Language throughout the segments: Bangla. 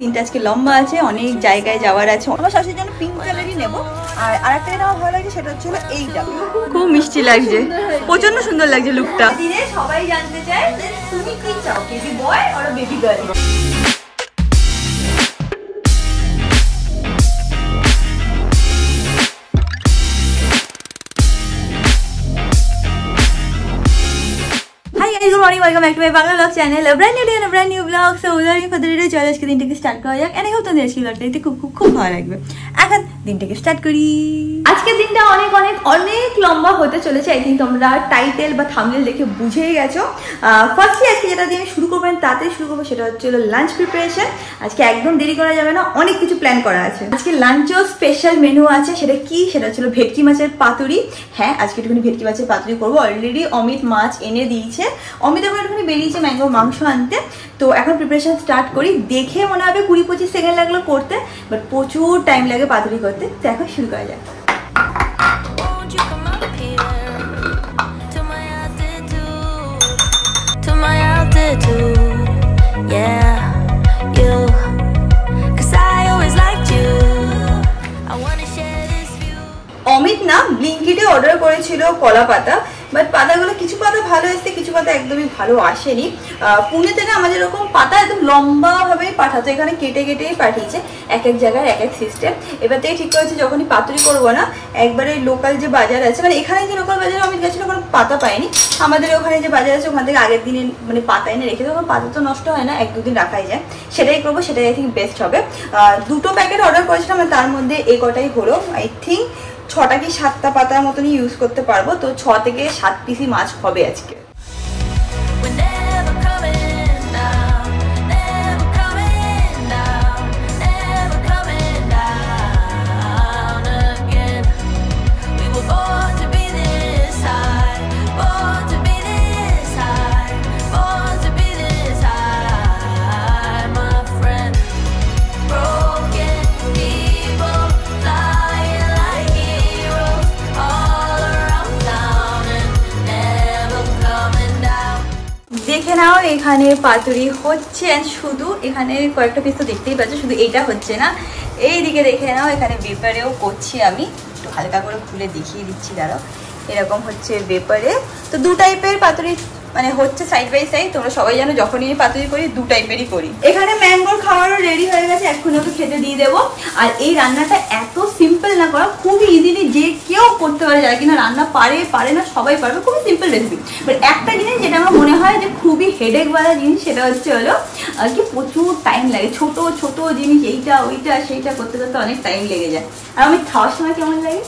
দিনটা আজকে লম্বা আছে, অনেক জায়গায় যাওয়ার আছে। আমার শাশুড়ির জন্য পিঙ্ক কালারই নেব। আর আরেকটা যেটা আমার ভালো লাগছে সেটা হচ্ছে এইটা, খুব মিষ্টি লাগছে, প্রচন্ড সুন্দর লাগছে লুকটা। দিনে সবাই জানতে চায় তুমি কি চাও, বেবি বয় আর baby girl. Good morning, welcome back to my Bangla Vlog channel. A brand new day and a brand new vlog. So without any further ado, চলো আজকে দিনটাকে স্টার্ট করা যাক। And I hope তোমাদের আজকে vlogটা খুব ভালো লাগবে। এখন দিনটাকে স্টার্ট করি। আজকের দিনটা অনেক লম্বা হতে চলেছে। আই থিঙ্ক তোমরা টাইটেল বা থাম্বনেল দেখে বুঝেই গেছো। ফার্স্টলি আজকে যেটা দিয়ে আমি শুরু করবো, তাড়াতাড়ি শুরু করবো, সেটা হচ্ছে লাঞ্চ প্রিপারেশন। আজকে একদম দেরি করা যাবে না, অনেক কিছু প্ল্যান করা আছে। আজকে লাঞ্চেও স্পেশাল মেনু আছে। সেটা কি? সেটা হচ্ছে ভেটকি মাছের পাতুরি। হ্যাঁ, আজকে একটুখানি ভেটকি মাছের পাতুরি করবো। অলরেডি অমিত মাছ এনে দিয়েছে। অমিত এখন একটুখানি বেরিয়েছে ম্যাঙ্গো মাংস আনতে। তো এখন প্রিপারেশন স্টার্ট করি। দেখে মনে হবে 20-25 সেকেন্ড লাগলো করতে, বাট প্রচুর টাইম লাগে পাতুরি করতে। তো এখন শুরু করা যাক। অমিত না ব্লিঙ্কিটে অর্ডার করেছিল কলা পাতা, বাট পাতাগুলো কিছু পাতা ভালো এসছে, কিছু পাতা একদমই ভালো আসেনি। পুনে থেকে আমাদের এরকম পাতা একদম লম্বা ভাবেই পাঠাতো, এখানে কেটে কেটেই পাঠিয়েছে। এক এক জায়গায় এক এক সিস্টেম। এবার থেকে ঠিক করেছে যখনই পাতুরি করবো না, একবারে লোকাল যে বাজার আছে, মানে এখানে যে লোকাল বাজারে অমিত গেছিল কোনো পাতা পায়নি। আমাদের ওখানে যে বাজার আছে ওখান থেকে আগের দিনে মানে পাতা এনে রেখে দেবো। পাতা তো নষ্ট হয় না, 1-2 দিন রাখাই যায়। সেটাই করবো, সেটাই আই থিঙ্ক বেস্ট হবে। 2টো প্যাকেট অর্ডার করেছিলাম, তার মধ্যে এই কটাই হলো। আই থিঙ্ক 6টা কি 7টা পাতার মতনই ইউজ করতে পারবো। তো 6 থেকে 7 পিসই মাছ হবে আজকে। দেখে নাও এখানে পাতুরি হচ্ছে, শুধু এখানে কয়েকটা পিস তো দেখতেই পাচ্ছ, শুধু এটা হচ্ছে না। এইদিকে দেখে নাও এখানে বেপারেও করছি আমি, একটু হালকা করে খুলে দেখিয়ে দিচ্ছি, দাঁড়াও। এরকম হচ্ছে বেপারে। তো 2 টাইপের পাতুরি মানে হচ্ছে সাইড বাই সাইড। তোমরা সবাই জানো যখনই পাতুরি করি 2 টাইপেরই করি। এখানে ম্যাঙ্গোর খাবারও রেডি হয়ে গেছে, এখন ওকে খেতে দিয়ে দেবো। আর এই রান্নাটা এত সিম্পল না করা, খুবই ইজিলি যে কেউ করতে পারে, যারা কিনা রান্না পারে না সবাই পারবে। খুবই সিম্পল রেসিপি। বাট একটা জিনিস যেটা আমার মনে হয় যে খুবই হেডেকওয়ালা জিনিস, সেটা হচ্ছে কি প্রচুর টাইম লাগে। ছোট জিনিস এইটা ওইটা সেইটা করতে করতে অনেক টাইম লেগে যায়। আর আমি খাওয়ার সময় কেমন লাগে?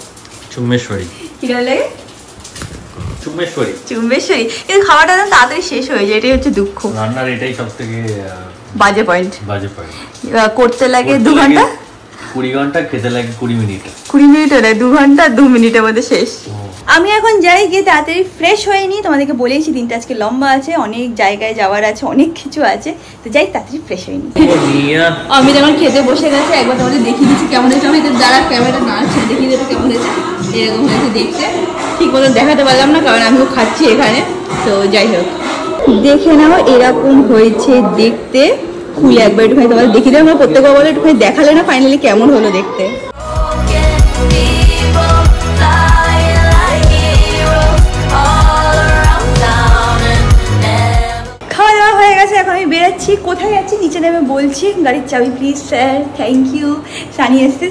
চুম্বেশ্বরী। কিরকম লাগে? চুম্বেশ্বরী। কিন্তু খাওয়াটা তাড়াতাড়ি শেষ হয়ে যায়, এটাই হচ্ছে দুঃখ। রান্নার এটাই সবথেকে বাজে পয়েন্ট। করতে লাগে 2 ঘন্টা, 20 ঘন্টা, খেতে লাগে 20 মিনিট। 20 মিনিট হলে 2 ঘন্টা 2 মিনিটের মধ্যে শেষ। আমি এখন যাই, গিয়ে তাড়াতাড়ি ফ্রেশ হয়ে নিই। তোমাদেরকে বলেইছি দিনটা আজকে লম্বা আছে, অনেক জায়গায় যাওয়ার আছে, অনেক কিছু আছে। তো যাই তাড়াতাড়ি ফ্রেশ হয়ে নিই। আমি যখন খেতে বসে গেছে, একবার তোমাদের দেখিয়ে দিচ্ছি কেমন হয়েছে। আমি যারা ক্যামেরাটা না আছে দেখিয়ে দেবো কেমন হয়েছে। এরকম হয়েছে দেখতে, ঠিক মতো দেখাতে পারলাম না কারণ আমিও খাচ্ছি এখানে। তো যাই হোক, দেখে নাও এরকম হয়েছে দেখতে। খুলে একবার একটুখানি তোমাদের দেখিয়ে দেবো। আমরা প্রত্যেকবার বলে একটুখানি দেখালে না ফাইনালি কেমন হলো দেখতে। খাওয়া দাওয়া হয়ে গেছে, এখন আমি বেরোচ্ছি। কোথায় যাচ্ছি নিচে নেমে বলছি। গাড়ির চাবি please sir, thank you. Sunny এসছে,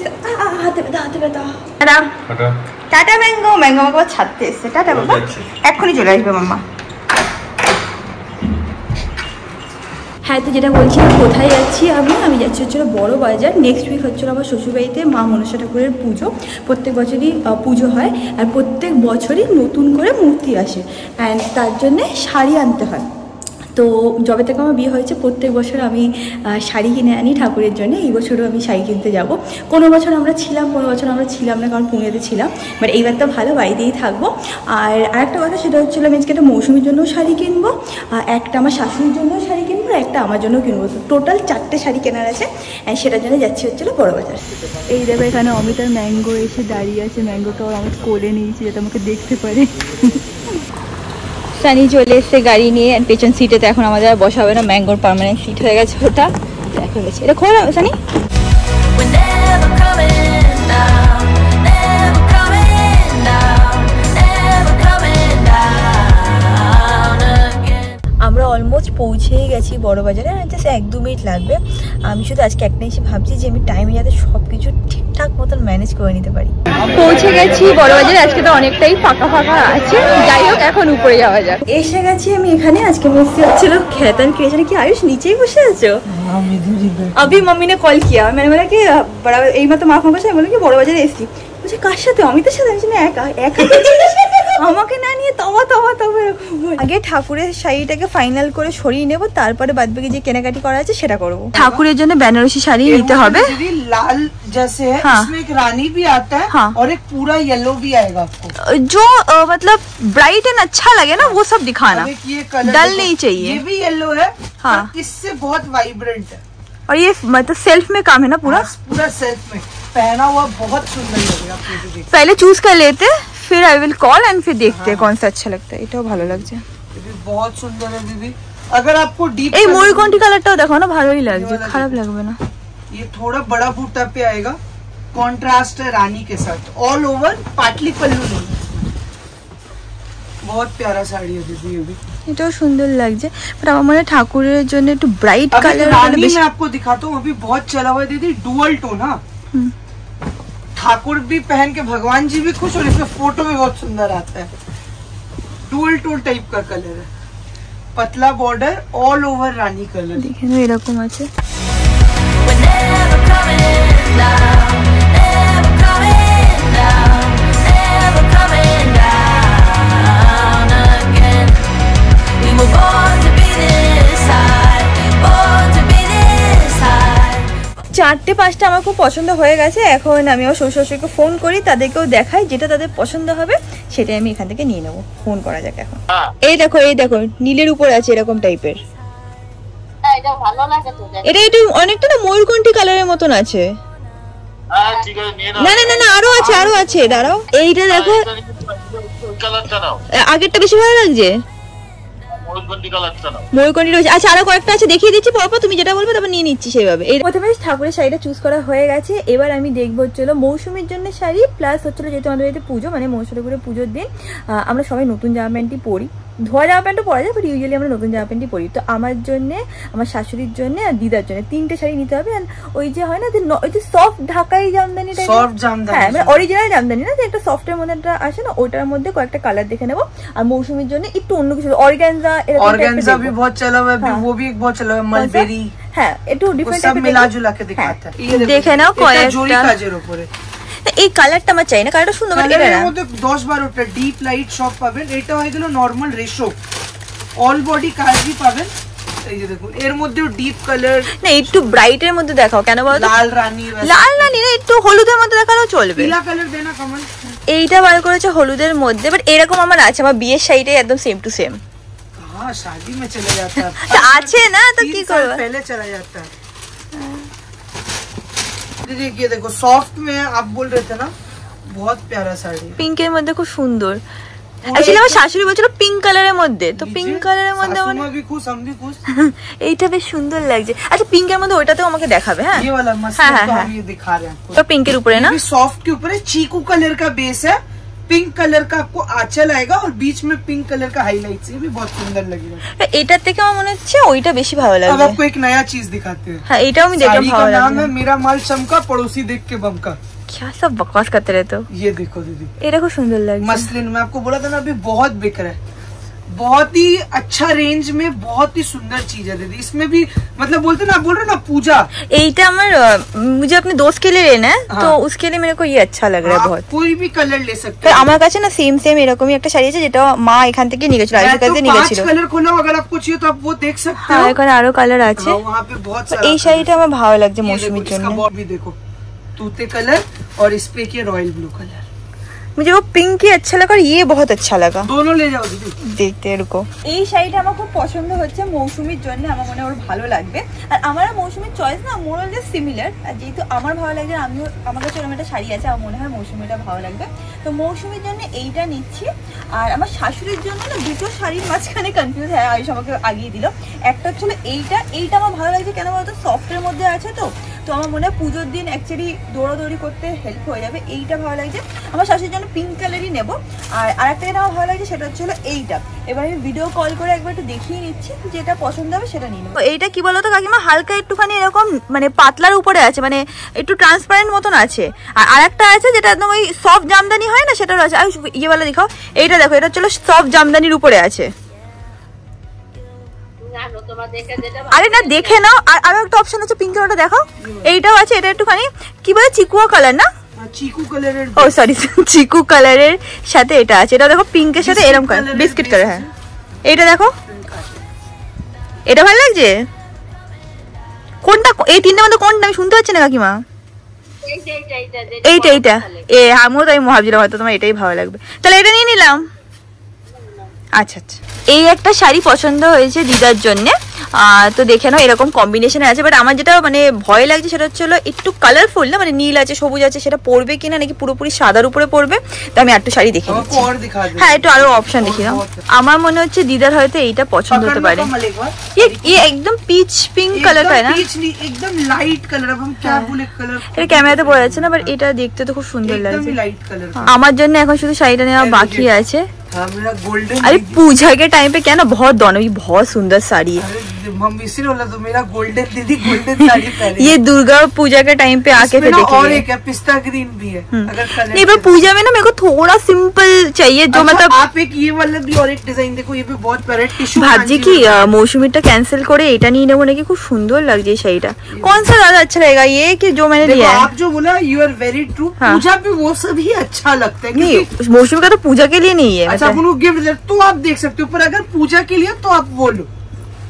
হাতে ব্যথা। টাটা ম্যাঙ্গো আমাকে ছাড়তে এসছে। টাটা বাবা, এক্ষুনি চলে আসবে মাম্মা। হ্যাঁ, তো যেটা বলছিলাম কোথায় যাচ্ছি আমি যাচ্ছি হচ্ছিল বড় বাজার। নেক্সট উইক হচ্ছিল আমার শ্বশুরবাড়িতে মা মনসা ঠাকুরের পুজো। প্রত্যেক বছরই পুজো হয়, আর প্রত্যেক বছরই নতুন করে মূর্তি আসে, অ্যান্ড তার জন্যে শাড়ি আনতে হয়। তো যবে থেকে আমার বিয়ে হয়েছে প্রত্যেক বছর আমি শাড়ি কিনে আনি ঠাকুরের জন্য। এই বছরও আমি শাড়ি কিনতে যাব। কোনো বছর আমরা ছিলাম, কোনো বছর আমরা ছিলাম না, কারণ পুনেতে ছিলাম। বাট এইবার তো ভালো, বাড়িতেই থাকবো। আর আরেকটা কথা সেটা হচ্ছিলো আমি আজকে একটা মৌসুমীর জন্যও শাড়ি কিনবো, একটা আমার শাশুড়ির জন্যও শাড়ি কিনবো, আর একটা আমার জন্যও কিনবো। তো টোটাল 4টে শাড়ি কেনার আছে, সেটার জন্য যাচ্ছি হচ্ছিলো বড় বাজার। এই দেখো এখানে অমিতার ম্যাঙ্গো এসে দাঁড়িয়ে আছে। ম্যাঙ্গোটাও আমার কোলে নিয়েছি যাতে আমাকে দেখতে পারে। সানি চলে এসছে গাড়ি নিয়ে, পেছন সিটে। তো এখন আমাদের আর বসা হবে না, ম্যাঙ্গোর পার্মানেন্ট সিট হয়ে গেছে ওটা। প্যাক হয়ে গেছে। এটা খোল সানি। আমরা অলমোস্ট পৌঁছেই গেছি বড়বাজারে, আর জাস্ট 1-2 মিনিট লাগবে। আমি শুধু আজকে একটা এসে ভাবছি যে আমি টাইমে যাতে সব কিছু ঠিকঠাক মতন ম্যানেজ করে নিতে পারি। পৌঁছে গেছি বড়বাজারে, আজকে তো অনেকটাই ফাঁকা ফাঁকা আছে। যাই হোক এখন উপরে যাওয়া যাক। এসে গেছি আমি এখানে। আজকে মিস্ত্রি হচ্ছিল খেতান ক্রিয়েশনে। কি আয়ুষ নিচেই বসে আছো? अभी मम्मी ने कॉल किया, मैंने बोला कि बड़ा यही मतलब माँ फोन कर बोला कि बड़ो बाजारे एसছি। বলছে কার সাথে? আমি তো সাথে একা একা আমাকে না নিয়ে তবা তবা তবা এরকম। আগে ঠাকুরের শাড়িটাকে ফাইনাল করে সরিয়ে নেব, তারপরে বাদবাকি যে কেনাকাটি করা আছে সেটা করব। ঠাকুরের জন্য বেনারসি শাড়ি নিতে হবে। लाल जैसे है, इसमें एक रानी भी आता है और एक पूरा येलो भी आएगा आपको। जो मतलब ब्राइट एंड अच्छा लगे ना वो सब दिखाना, डल नहीं चाहिए। ये भी येलो है, हाँ, इससे बहुत वाइब्रेंट है। और ये मतलब सेल्फ में काम है ना पूरा? पूरा सेल्फ में पहना हुआ बहुत सुंदर लगेगा। पहले चूज कर लेते, फिर आई विल कॉल एंड फिर देखते हैं कौन सा अच्छा लगता है। এটাও ভালো লাগছে, बहुत सुंदर है दीदी। अगर आपको डीप এই ময়ূরকণ্ঠী কালারটাও দেখো না, ভালোই লাগছে, খারাপ লাগবে না। ये थोड़ा बड़ा बूटा पे आएगा, कॉन्ट्रास्ट है रानी के साथ, ऑल ओवर पाटली पल्लू नहीं। बहुत प्यारा साड़ी है दीदी ये भी, এটাও সুন্দর লাগছে। বাট আমার মনে হয় ঠাকুরের জন্য একটু ব্রাইট কালার रानी मैं आपको दिखाता हूँ, अभी बहुत चला हुआ है दीदी, डुअल टोन। हाँ, ठाकुर भी पहन के भगवान जी भी खुश, और इसमें फोटो भी बहुत सुंदर आता है। डुअल टोन टाइप का कलर है, पतला बॉर्डर, ऑल ओवर रानी कलर। দেখেন এরকম আছে। চারটে পাঁচটা আমার খুব পছন্দ হয়ে গেছে। এখন আমি আমার শ্বশুর শাশুড়িকে ফোন করি, তাদেরকেও দেখাই, যেটা তাদের পছন্দ হবে সেটাই আমি এখান থেকে নিয়ে নেবো। ফোন করা যাক এখন। এই দেখো নীলের উপর আছে এরকম টাইপের। এটা একটু অনেকটা না ময়ূরকণ্ঠী কালারের মতন আছে। না না না না আরো আছে দাঁড়াও। এইটা দেখো, আগেরটা বেশি ভালো লাগছে। ময়ূরকণ্ঠী রয়েছে। আচ্ছা আরো কয়েকটা আছে, দেখিয়ে দিচ্ছি পরপর, তুমি যেটা বলবে তারপর নিয়ে নিচ্ছি সেইভাবে। প্রথমে ঠাকুরের শাড়িটা চুজ করা হয়ে গেছে। এবার আমি দেখবো হচ্ছিল মৌসুমীর জন্য শাড়ি, প্লাস হচ্ছিল যেহেতু আমাদের বাড়িতে পুজো, মানে মৌসুমী করে পুজোর দিন আমরা সবাই নতুন জামা প্যান্টই পরি। ধোয়া জামা প্যান্টও পরা যায়, বাট ইউজুয়ালি আমরা নতুন জামা প্যান্টই পরি। তো আমার জন্য, আমার শাশুড়ির জন্য আর দিদার জন্য 3টে শাড়ি নিতে হবে। ওই যে হয় না ওই যে সফট ঢাকাই জামদানিটা, হ্যাঁ মানে অরিজিনাল জামদানি না, যে একটা সফটের মধ্যে একটা আসে না, ওটার মধ্যে কয়েকটা কালার দেখে নেবো। আর মৌসুমীর জন্য একটু অন্য কিছু, অর্গানজা भी बहुत चला हुआ है, वो भी एक बहुत चला हुआ है, मलबेरी। হ্যাঁ একটু ডিফারেন্ট सब मिला जुला के दिखाता है। ये দেখে নাও কয়েকটা জরি কাজের উপরে। এই কালারটা আমার চাই না, কালারটা সুন্দর, বাট এটা না, মধ্যে 10-12টা ডিপ লাইট সব পাবেন। এটা হয়ে গেল নরমাল রেশো, অল বডি কাজই পাবেন। এই যে দেখুন এর মধ্যেও ডিপ কালার না, একটু ব্রাইটের মধ্যে দেখাও। কেন বলতো? লাল রানী না, একটু হলুদের মধ্যে দেখালেও চলবে। নীলা কালার দেনা কমল। এইটা বার করেছে হলুদের মধ্যে, বাট এরকম আমার আছে, আমার বিয়ের শাড়িটাই একদম সেম টু সেম। हाँ, शादी में चले जाता है। আছে না তো কি করব, पहले चला जाता है। दीदी ये देखो सॉफ्ट में आप बोल रहे थे ना, बहुत प्यारा साड़ी, পিঙ্কের মধ্যে খুব সুন্দর। एक्चुअली আমার শাশুড়ি বলছিল পিঙ্ক কালারের মধ্যে, তো পিঙ্ক কালারের মধ্যে हम भी खुश, हम भी खुश। এইটা বেশ সুন্দর লাগছে। আচ্ছা পিঙ্কের মধ্যে ওইটাতেও আমাকে দেখাবে। হ্যাঁ ये वाला मस्त है, तो हम ये दिखा रहे हैं आपको। तो पिंक के ऊपर है ना, ये सॉफ्ट के ऊपर है, चीकू कलर का बेस है, पिंक कलर का आपको आंचल आएगा और बीच में पिंक कलर का हाईलाइट्स। ये भी बहुत सुंदर लगेगा। এটার থেকে আমার মনে হচ্ছে ওইটা বেশি ভালো अब লাগবে। आपको एक नया चीज दिखाते हैं। हाँ এটাও আমি দেখলাম साड़ी ভালো का नाम লাগছে। है मेरा माल चमका, पड़ोसी देख के बमका। क्या सब बकवास करते रहते हो। ये देखो दीदी, এটা খুব সুন্দর লাগছে। मसलिन में आपको बोला था ना, अभी बहुत बिक रहा है, बहुत ही अच्छा रेंज में, बहुत ही सुंदर चीज है दीदी। इसमें भी मतलब बोलते ना, बोल रहे ना पूजा। এইটা আমার मुझे अपने दोस्त के लिए लेना है, तो उसके लिए मेरे को ये अच्छा लग रहा है बहुत। कोई भी कलर ले सकते তো हैं। আমার কাছে না সেম এরকমই একটা শাড়ি আছে, যেটা মা এখান থেকে নিয়ে গেছিল, আইসের কাছে নিয়ে গেছিল। 5 कलर खोला, अगर आपको चाहिए तो आप वो देख सकते হ্যাঁ हो। এখানে আরো কালার আছে। वहाँ पे बहुत তো सारा এই শাড়িটা আমার ভালো লাগছে মৌসুমীর জন্য। इसका भी देखो तूते कलर, और इस पे की रॉयल ब्लू कलर। मुझे वो पिंक ही अच्छा लगा और ये बहुत अच्छा लगा। दोनों ले जाओ दीदी। দেখতে এরকম। এই শাড়িটা আমার খুব পছন্দ হচ্ছে মৌসুমীর জন্য, আমার মনে হয় ওর ভালো লাগবে। আর আমার মৌসুমীর চয়েস না মোর অল সিমিলার, আর যেহেতু আমার ভালো লাগে আমিও, আমার কাছে ওরকম একটা শাড়ি আছে, আমার মনে হয় মৌসুমীটা ভালো লাগবে, তো মৌসুমীর জন্য এইটা নিচ্ছি। আর আমার শাশুড়ির জন্য না দুটো শাড়ির মাঝখানে কনফিউজ হয়, আয়ুষ আমাকে আগিয়ে দিল। একটা হচ্ছে এইটা আমার ভালো লাগছে কেন বলতো, সফটের মধ্যে আছে তো আমার মনে হয় পুজোর দিন অ্যাকচুয়ালি দৌড়াদৌড়ি করতে হেল্প হয়ে যাবে। এইটা ভালো লাগছে, আমার শাশুড়ির জন্য পিঙ্ক কালারই নেবো। আর আরেকটা যেটা আমার ভালো লাগছে সেটা হচ্ছে এইটা। এবার আমি ভিডিও কল করে একবার একটু দেখিয়ে নিচ্ছি, যেটা পছন্দ হবে সেটা নিয়ে নেবো। এইটা কি বলতো কাকিমা, হালকা একটুখানি এরকম মানে পাতলার উপরে আছে, মানে একটু ট্রান্সপারেন্ট মতন আছে। আর আরেকটা আছে যেটা একদম ওই সফট জামদানি হয় না, সেটারও আছে। আমি ইয়েওয়ালা দেখাও, এইটা দেখো, এটা হচ্ছে সফট জামদানির উপরে আছে। আরে না দেখে নাও, আর আরো একটা অপশন আছে পিঙ্কের, ওটা দেখো। এইটাও আছে, এটা একটুখানি কি বলে চিকুয়া কালার না, চিকু কালারের, ও সরি চিকু কালারের সাথে এটা আছে। এটা দেখো পিঙ্কের সাথে এরকম কালার, বিস্কিট কালার। হ্যাঁ এইটা দেখো, এটা ভালো লাগছে। কোনটা, এই তিনটার মধ্যে কোনটা আমি শুনতে পাচ্ছি না কাকিমা? এইটা আমিও তাই ভাবছিলাম হয়তো তোমার এটাই ভালো লাগবে, তাহলে এটা নিয়ে নিলাম। আচ্ছা আচ্ছা, এই একটা শাড়ি পছন্দ হয়েছে দিদার জন্যে, তো দেখে নাও এরকম কম্বিনেশনে আছে। বাট আমার যেটা মানে ভয় লাগছে সেটা হচ্ছে একটু কালারফুল না, মানে নীল আছে সবুজ আছে, সেটা পরবে কিনা নাকি পুরোপুরি সাদার উপরে পরবে। তো আমি একটু শাড়ি দেখে নিচ্ছি। হ্যাঁ একটু আরো অপশন দেখি নাও। আমার মনে হচ্ছে দিদার হয়তো এইটা পছন্দ হতে পারে। একদম পিচ পিঙ্ক কালারটা না, একদম লাইট কালার। अब हम क्या बोले कलर, এটা ক্যামেরাতে বোঝা যাচ্ছে না, বাট এটা দেখতে তো খুব সুন্দর লাগছে। আমার জন্য এখন শুধু শাড়িটা নেওয়া বাকি আছে। अरे पूजा के टाइम पे क्या ना बहुत दोनों ही बहुत सुंदर साड़ी है। इसी बोला तो मेरा गोल्डन दीदी गोल्डन साड़ी पहने। ये दुर्गा पूजा के टाइम पे आके फिर देखिए। और एक है पिस्ता ग्रीन भी है। अगर कलर नहीं पर पूजा में ना मेरे को थोड़ा सिंपल चाहिए जो मतलब आप एक ये वाला भी और एक डिजाइन देखो, ये भी बहुत प्यारा टिश्यू। भाजी की मौसमीटा कैंसिल करे এটা নিয়ে নেব নাকি, খুব সুন্দর লাগছে এই শাড়িটা। कौन सा ज्यादा अच्छा रहेगा, ये कि जो मैंने लिया है? आप जो बोला यू आर वेरी ट्रू, पूजा पे वो सब ही अच्छा लगता है। नहीं मौसमी का तो पूजा के लिए नहीं है। अच्छा आप उनको गिफ्ट दे तो आप देख सकते हो, पर अगर पूजा के लिए तो आप वो लो,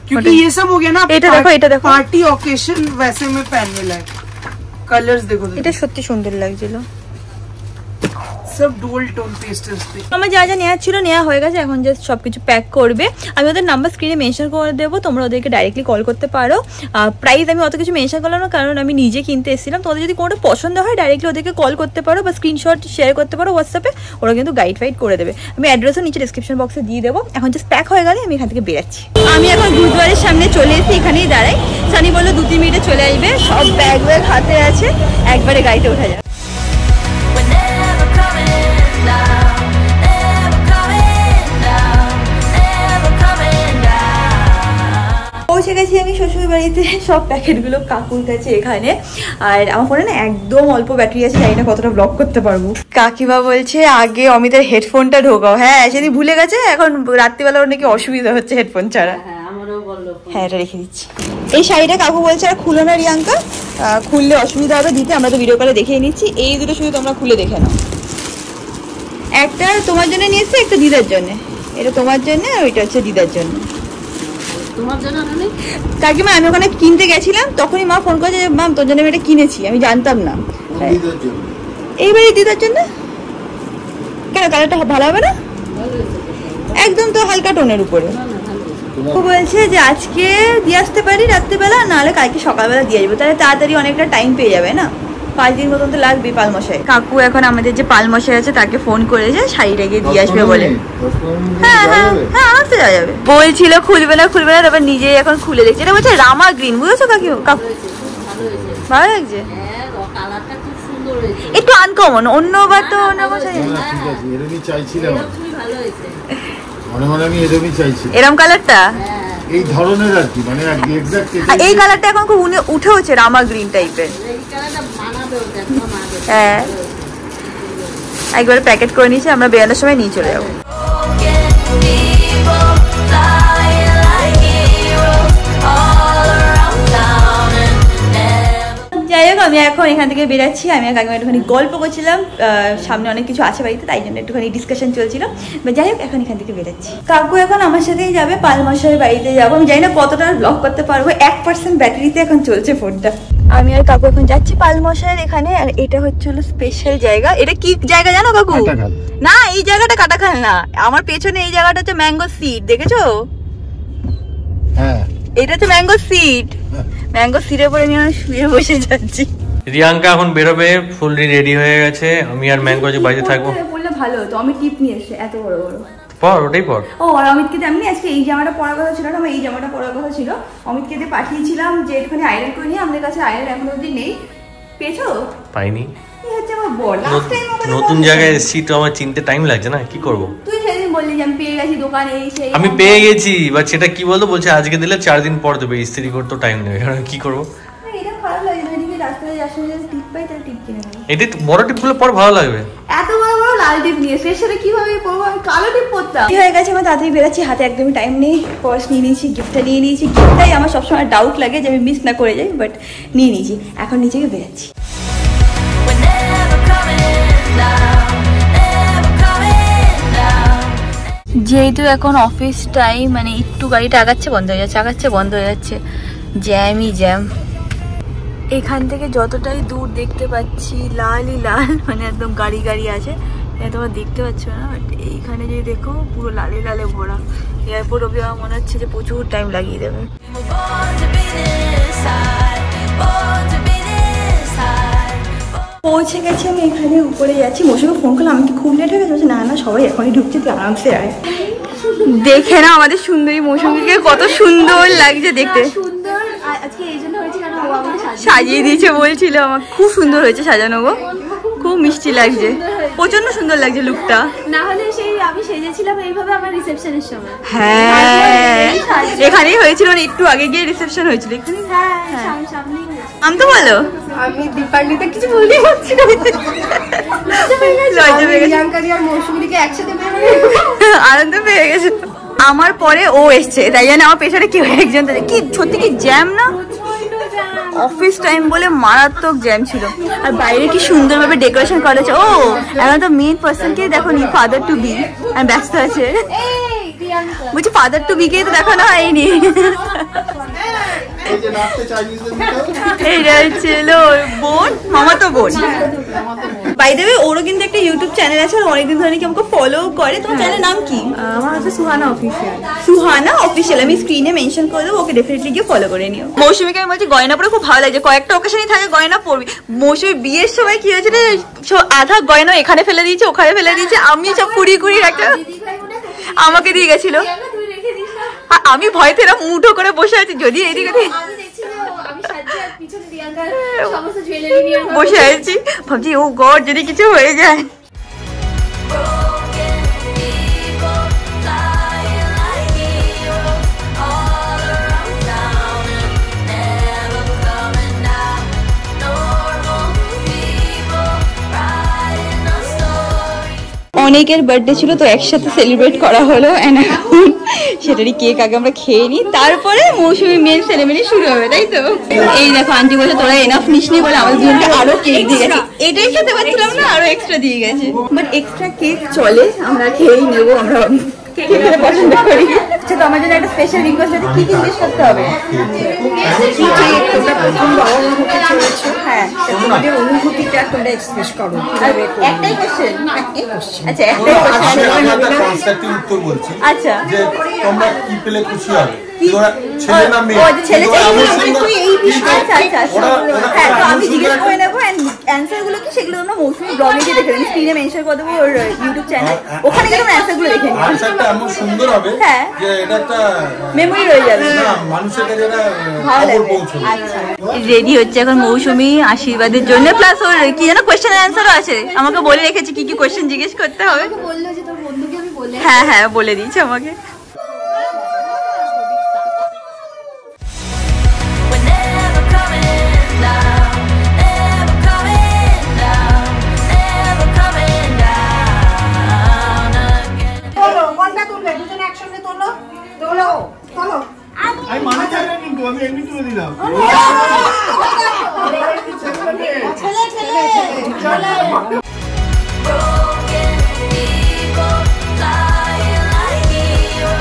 क्योंकि ये सब हो गया ना এটা দেখো पार्टी ओकेशन वैसे में पहनने लायक। कलर्स देखो, এটা সত্যি সুন্দর লাগছিল। सब डुअल टोन पेस्टल्स पे আমার যা যা নেওয়া ছিল নেওয়া হয়ে গেছে, এখন জাস্ট সবকিছু প্যাক করবে। আমি ওদের নাম্বার স্ক্রিনে মেনশন করে দেবো, তোমরা ওদেরকে ডাইরেক্টলি কল করতে পারো। প্রাইস আমি অত কিছু মেনশন করলাম না, কারণ আমি নিজে কিনতে এসেছিলাম। তোমাদের যদি কোনোটা পছন্দ হয় ডাইরেক্টলি ওদেরকে কল করতে পারো বা স্ক্রিনশট শেয়ার করতে পারো হোয়াটসঅ্যাপে, ওরা কিন্তু গাইড ফাইড করে দেবে। আমি অ্যাড্রেসও নিচে ডিসক্রিপশন বক্সে দিয়ে দেবো। এখন জাস্ট প্যাক হয়ে গেলে আমি এখান থেকে বেরাচ্ছি। আমি এখন গুরুদ্বারের সামনে চলে এসেছি, এখানেই দাঁড়াই। সানি বললো 2-3 মিনিটে চলে আসবে, সব ব্যাগ ব্যাগ হাতে আছে, একবারে গাড়িতে ওঠা যায়। পৌঁছে গেছি আমি শ্বশুর বাড়িতে, সব প্যাকেটগুলো কাকুর কাছে এখানে। আর আমার ফোনে না একদম অল্প ব্যাটারি আছে, জানি না কতটা ব্লক করতে পারবো। কাকিমা বলছে আগে অমিতের হেডফোনটা ঢোকাও। হ্যাঁ সেদিন ভুলে গেছে, এখন রাত্রিবেলা ওর নাকি অসুবিধা হচ্ছে হেডফোন ছাড়া। হ্যাঁ এটা রেখে দিচ্ছি। এই শাড়িটা কাকু বলছে আর খুলো না রিয়াঙ্কা, খুললে অসুবিধা হবে দিতে, আমরা তো ভিডিও কলে দেখেই নিচ্ছি। এই দুটো শুধু তোমরা খুলে দেখে নাও। একটা তোমার জন্য নিয়ে এসছি, একটা দিদার জন্য। এটা তোমার জন্য আর ওইটা হচ্ছে দিদার জন্য। কাকিমা আমি ওখানে কিনতে গেছিলাম, তখনই মা ফোন করেছে যে মাম তোর জন্য আমি এটা কিনেছি, আমি জানতাম না। এইবারই দিদার জন্য কেন, কালারটা ভালো হবে না? একদম তো হালকা টোনের উপরে। ও বলছে যে আজকে দিয়ে আসতে পারি রাত্রিবেলা, নাহলে কালকে সকালবেলা দিয়ে আসবো, তাহলে তাড়াতাড়ি অনেকটা টাইম পেয়ে যাবে না। 5 দিন মতন তো লাগবে পালমশাই। কাকু এখন আমাদের যে পালমশাই আছে তাকে ফোন করেছে শাড়িটা গিয়ে দিয়ে আসবে বলে। হ্যাঁ হ্যাঁ হ্যাঁ আরামসে যাওয়া যাবে। বলছিল খুলবে না, তারপর নিজেই এখন খুলে দেখছে। এটা বলছে রামা গ্রিন, বুঝেছো কাকু? ভালো লাগছে, একটু আনকমন, অন্যবার তো এরকম কালারটা, এই ধরনের আর কি, মানে এক্সাক্ট এই কালারটা এখন খুব উঠে হচ্ছে রামা গ্রিন টাইপের। হ্যাঁ একবারে প্যাকেট করে নিয়েছি, আমরা বেরোনোর সময় নিয়ে চলে যাবো। যাই হোক আমি এখন এখান থেকে বেরাচ্ছি। আমি আর কাকিমা একটুখানি গল্প করছিলাম, সামনে অনেক কিছু আছে বাড়িতে, তাই জন্য একটুখানি ডিসকাশন চলছিল। যাই হোক এখন এখান থেকে বেরাচ্ছি। কাকু এখন আমার সাথেই যাবে, পালমশাইয়ের বাড়িতে যাবো। আমি জানি না কতটা ব্লগ করতে পারবো, 1% ব্যাটারিতে এখন চলছে ফোনটা। আমি আর কাকু এখন যাচ্ছি পালমশাইয়ের এখানে। আর এটা হচ্ছিল স্পেশাল জায়গা। এটা কি জায়গা জানো কাকু? না, এই জায়গাটা কাটাখাল না, আমার পেছনে এই জায়গাটা হচ্ছে ম্যাঙ্গো সিট, দেখেছো? হ্যাঁ, এটা হচ্ছে ম্যাঙ্গো সিট। ম্যাঙ্গো সিটে পরে নিয়ে আমি শুয়ে বসে যাচ্ছি। রিয়াঙ্কা এখন বেরোবে, ফুললি রেডি হয়ে গেছে। আমি আর ম্যাঙ্গো যে বাড়িতে থাকবো। বললে ভালো হতো, আমি টিপ নিয়ে এসে এত বড় বড়। পর ওটাই পর। ও আর অমিতকে আমি আজকে এই জামাটা পরার কথা ছিল না, আমার এই জামাটা পরার কথা ছিল। অমিতকে দিয়ে পাঠিয়েছিলাম যে একটুখানি আয়রন করে নিয়ে, আমাদের কাছে আয়রন এখনো অবধি নেই। পেয়েছো? পাইনি। এই হচ্ছে আমার বর। লাস্ট টাইম নতুন জায়গায় এসেছি তো আমার চিনতে টাইম লাগছে না, কি করব? তুই সেদিন বললি যে আমি পেয়ে গেছি দোকানে এই সেই। আমি পেয়ে গেছি, বাট সেটা কি বলতো, বলছে আজকে দিলে 4 দিন পর দেবে, ইস্ত্রি করতে টাইম নেবে। কি করবো? এটা খারাপ লাগে যদি রাস্তায় আসলে টিপ পাই তাহলে টিপ কিনে নেবো। এটা বড় টিপগুলো পর ভালো লাগবে। এত বড় বড় লাল টিপ নিয়ে এর সাথে কিভাবে পরবো? আমি কালো টিপ পরতাম। কি হয়ে গেছে, আমার তাড়াতাড়ি বেরোচ্ছি, হাতে একদমই টাইম নেই। পার্স নিয়ে নিয়েছি, গিফটটা নিয়ে নিয়েছি। গিফটটাই আমার সবসময় ডাউট লাগে যে আমি মিস না করে যাই, বাট নিয়ে নিয়েছি। এখন নিচে বেরোচ্ছি। যেহেতু এখন অফিস টাইম, মানে একটু গাড়িটা আগাচ্ছে বন্ধ হয়ে যাচ্ছে, আগাচ্ছে বন্ধ হয়ে যাচ্ছে, জ্যামই জ্যাম। এখান থেকে যতটাই দূর দেখতে পাচ্ছি লালই লাল, মানে একদম গাড়ি গাড়ি আছে। তোমরা দেখতে পাচ্ছ না, বাট এইখানে যদি দেখো পুরো লালে লালে ভরা। এয়ারপোর্ট অব্দি আমার মনে হচ্ছে যে প্রচুর টাইম লাগিয়ে দেবে। পৌঁছে গেছি আমি এখানে, উপরে যাচ্ছি। মৌসুমকে ফোন করলাম, আমি কি খুব লেট হয়ে গেছে? না না, সবাই এখনই ঢুকছে, তুই আরামসে আয়। দেখে না আমাদের সুন্দরী মৌসুমীকে কত সুন্দর লাগছে দেখতে। সুন্দর আজকে এই জন্য হয়েছে কারণ ও আমাকে সাজিয়ে দিয়েছে, বলছিল আমার খুব সুন্দর হয়েছে সাজানো গো, খুব মিষ্টি লাগছে, প্রচন্ড সুন্দর লাগছে লুকটা। না হলে সেই আমি সেজেছিলাম এইভাবে আমার রিসেপশনের সময়। হ্যাঁ, এখানেই হয়েছিল, মানে একটু আগে গিয়ে রিসেপশন হয়েছিল এখানে। হ্যাঁ, সামনেই হয়েছে। আমি তো বলো, আমি দীপান্বিতা কিছু বলতে পারছি না, লজ্জা পেয়ে গেছে। প্রিয়াঙ্কা আর মৌসুমীকে একসাথে আনন্দ পেয়ে গেছে। আমার পরে ও এসছে, তাই জন্য আমার পেছনে কেউ একজন। কি সত্যি কি জ্যাম না, অফিস টাইম বলে মারাত্মক জ্যাম ছিল। আর বাইরে কি সুন্দরভাবে ডেকোরেশন করা হয়েছে। ও এখন তো মেইন পার্সনকে দেখো নি, ফাদার টু বি। আমি ব্যস্ত আছে, বলছি ফাদার টু বি কে তো দেখানো হয়নি। এইটা ছিল বোন, মামাতো বোন। বাই দ্য ওয়ে, ওরও কিন্তু একটা ইউটিউব চ্যানেল আছে, আর অনেকদিন ধরে কি আমাকে ফলো করে। তোমার চ্যানেলের নাম কি? আমার হচ্ছে সুহানা অফিসিয়াল। সুহানা অফিসিয়াল, আমি স্ক্রিনে মেনশন করে দেবো, ওকে ডেফিনেটলি গিয়ে ফলো করে নিও। মৌসুমীকে আমি বলছি গয়না পরে খুব ভালো লাগছে, কয়েকটা ওকেশনই থাকে গয়না পরবি। মৌসুমী বিয়ের সময় কি হয়েছিল, আধা গয়না এখানে ফেলে দিয়েছে, ওখানে ফেলে দিয়েছে, আমি সব কুড়ি কুড়ি একটা আমাকে দিয়ে গেছিল। আর আমি ভয়তে এরকম মুঠো করে বসে আছি, যদি এইদিকে বসে আছি, ভাবছি ও গড যদি কিছু হয়ে যায়। অনেকের বার্থডে ছিল তো একসাথে সেলিব্রেট করা হলো, এন্ড এখন সেটারই কেক আগে আমরা খেয়ে নিই, তারপরে মৌসুমী মেন সেরেমনি শুরু হবে, তাই তো? এই দেখো আন্টি বলছে তোরা এনাফ নিসনি বলে আমাদের দুজনকে আরো কেক দিয়ে গেছে। এটাই খেতে পারছিলাম না, আরো এক্সট্রা দিয়ে গেছে। বাট এক্সট্রা কেক চলে, আমরা খেয়েই নেবো, আমরা কেক খেতে পছন্দ করি। আচ্ছা, তো আমার জন্য একটা স্পেশাল রিকোয়েস্ট আছে, কি কি জিজ্ঞেস করতে হবে? হ্যাঁ, অনুভূতিটা তোমরা এক্সপ্রেস করো। একটাই কোশ্চেন। আচ্ছা, একটাই কোশ্চেন। উত্তর বলছি। আচ্ছা, যে তোমরা কি পেলে খুশি হবে? ছেলে না মেয়ে? ছেলে আমি জিজ্ঞেস করে নেবো, অ্যান্সার গুলো কি সেগুলো আমরা মৌসুমী ব্লগে গিয়ে দেখে নেবো, স্ক্রিনে মেনশন করে দেবো ওর ইউটিউব চ্যানেল, ওখানে গিয়ে আমরা অ্যান্সার গুলো দেখে নেবো। আনসারটা এমন সুন্দর হবে হ্যাঁ, যে এটা একটা মেমোরি রয়ে যাবে, না মানুষের কাছে এটা ভালো লাগবে। পৌঁছবে। আচ্ছা, রেডি হচ্ছে এখন মৌসুমী আশীর্বাদের জন্য, প্লাস ওর কি যেন কোয়েশ্চেন অ্যান্সারও আছে, আমাকে বলে রেখেছে কি কি কোয়েশ্চেন জিজ্ঞেস করতে হবে। বললো যে তোর বন্ধুকে আমি বলে, হ্যাঁ হ্যাঁ বলে দিয়েছে আমাকে। আমি মানে চাই না কিন্তু, আমি এমনি তুলে দিলাম। Broken people flying like heroes.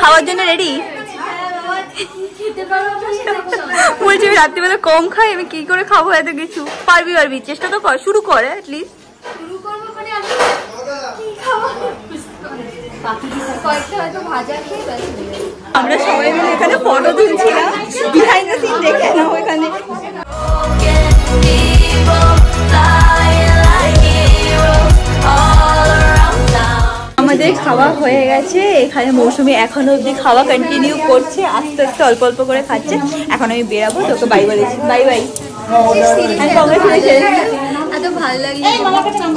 খাওয়ার জন্য রেডি? বলছি আমি রাত্রিবেলা কম খাই, আমি কি করে খাবো এত কিছু? পারবি পারবি, চেষ্টা তো কর, শুরু কর অ্যাটলিস্ট। আমরা সবাই মিলে এখানে ফটো তুলছিলাম, বিহাইন্ড দ্য সিন দেখে নাও এখানে। আমাদের খাওয়া হয়ে গেছে, এখানে মৌসুমি এখনো অব্দি খাওয়া কন্টিনিউ করছে, আস্তে আস্তে অল্প অল্প করে খাচ্ছে। এখন আমি বেরাবো, তোকে বাই বলেছি, বাই বাই। এত ভালো লাগে,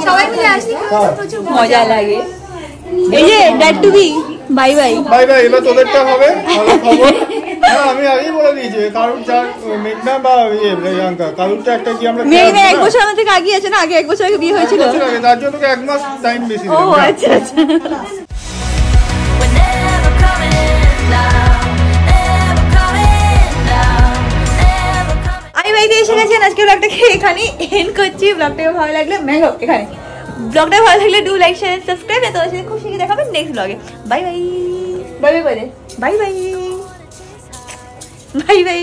সবাই মিলে আসলে প্রচুর মজা লাগে। এই যে dad to be, bye bye. Bye bye, এবার তোদেরটা হবে ভালো খবর। হ্যাঁ আমি আগেই বলে দিয়েছি, কারণ যার মেঘনা বা প্রিয়াঙ্কা কারুরটা একটা কি আমরা মেঘনা 1 বছর আমার থেকে আগে আছে না, আগে 1 বছর আগে বিয়ে হয়েছিল, তার জন্য তোকে 1 মাস টাইম বেশি। ও আচ্ছা আচ্ছা। আমি বাড়িতে এসে গেছি, আজকে ব্লগটাকে এখানে এন্ড করছি। ব্লগটাকে ভালো লাগলে ম্যাঙ্গো এখানে, ব্লগটা ভালো লাগলে ডু লাইক শেয়ার সাবস্ক্রাইব। তোমার সাথে খুব শিখে দেখাবেন নেক্সট ব্লগে। By bye bye bye, bye bye bye by.